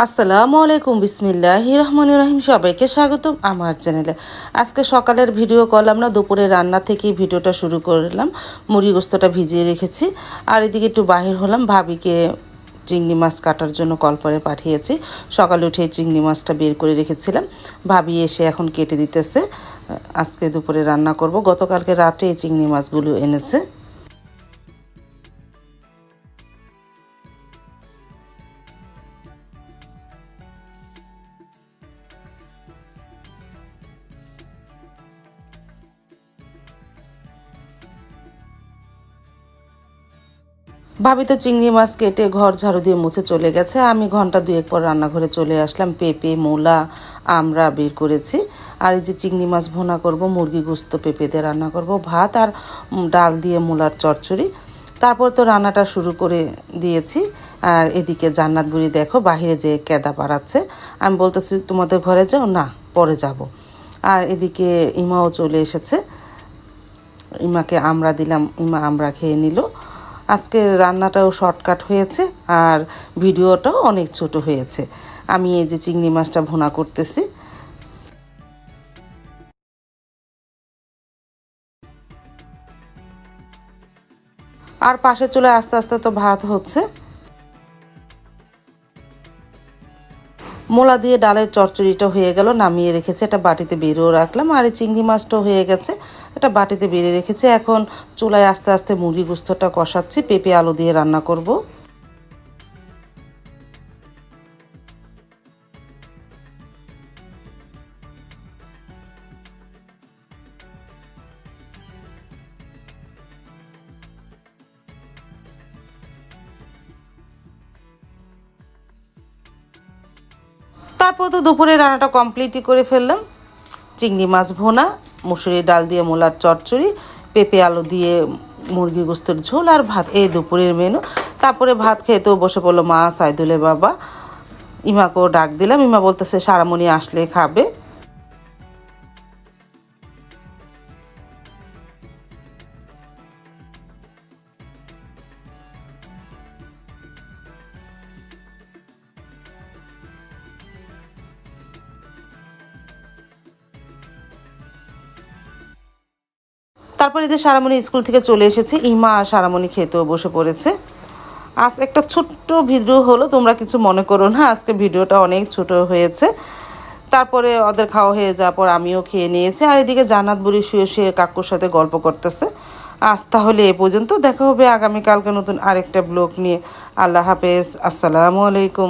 আসসালামু আলাইকুম, বিসমিল্লাহির রহমানির রহিম। সবাইকে স্বাগতম আমার চ্যানেলে। আজকে সকালের ভিডিও করলাম না, দুপুরে রান্না থেকেই ভিডিওটা শুরু করলাম। মুরগি গোস্তটা ভিজিয়ে রেখেছি, আর এদিকে একটু বাহির হলাম। ভাবিকে চিংড়ি মাছ কাটার জন্য কল করে পাঠিয়েছি। সকালে উঠে চিংড়ি মাছটা বের করে রেখেছিলাম, ভাবি এসে এখন কেটে দিতেছে। আজকে দুপুরে রান্না করব। গতকালকে রাতে এই চিংড়ি মাছগুলো এনেছে। ভাবি তো চিংড়ি মাছ কেটে ঘর ঝাড়ু দিয়ে মুছে চলে গেছে। আমি ঘন্টা দুয়েক পর রান্নাঘরে চলে আসলাম। পেঁপে, মূলা, আমরা বের করেছি। আর এই যে চিংড়ি মাছ ভুনা করব, মুরগি গোস্ত পেঁপে দিয়ে রান্না করব, ভাত আর ডাল দিয়ে মূলার চচ্চড়ি। তারপর তো রান্নাটা শুরু করে দিয়েছি। আর এদিকে জান্নাত বুড়ি দেখো বাহিরে যে কেদা পাড়াচ্ছে। আমি বলতেছি তোমাদের ঘরে যাও, না পরে যাব। আর এদিকে ইমাও চলে এসেছে। ইমাকে আমরা দিলাম, ইমা আমরা খেয়ে নিল। আজকে রান্নাটাও শর্টকাট হয়েছে আর ভিডিওটাও অনেক ছোট হয়েছে। আমি এই যে চিংড়ি মাছটা ভুনা করতেছি। আর পাশে চলে আস্তে আস্তে তো ভাত হচ্ছে। মোলা দিয়ে ডালের চচ্চড়িটা হয়ে গেল, নামিয়ে রেখেছে। এটা বাটিতে বেরিয়েও রাখলাম। আর এই চিংড়ি মাছটাও হয়ে গেছে, এটা বাটিতে বেরিয়ে রেখেছে। এখন চুলায় আস্তে আস্তে মুরগি গোস্তটা কষাচ্ছি, পেঁপে আলু দিয়ে রান্না করব। তারপর তো দুপুরে রান্নাটা কমপ্লিটই করে ফেললাম। চিংড়ি মাছ ভোনা, মুসুরি ডাল দিয়ে মোলার চচ্চড়ি, পেঁপে আলু দিয়ে মুরগি গোস্তের ঝোল আর ভাত, এই দুপুরের মেনু। তারপরে ভাত খেতেও বসে পড়লো মা, সাইদুলের বাবা। ইমাকেও ডাক দিলাম, ইমা বলতেছে সারামণি আসলে খাবে। তারপরে এদের সারামণি স্কুল থেকে চলে এসেছে, ইমা আর সারামণি খেতেও বসে পড়েছে। আজ একটা ছোট্ট ভিডিও হলো, তোমরা কিছু মনে করো না, আজকে ভিডিওটা অনেক ছোট হয়েছে। তারপরে ওদের খাওয়া হয়ে যাওয়ার পর আমিও খেয়ে নিয়েছি। আর এদিকে জান্নাত বুড়ি শুয়ে শুয়ে কাকুর সাথে গল্প করতেছে। আজ তাহলে এ পর্যন্ত, দেখা হবে আগামীকালকে নতুন আরেকটা ব্লগ নিয়ে। আল্লাহ হাফেজ, আসসালামু আলাইকুম।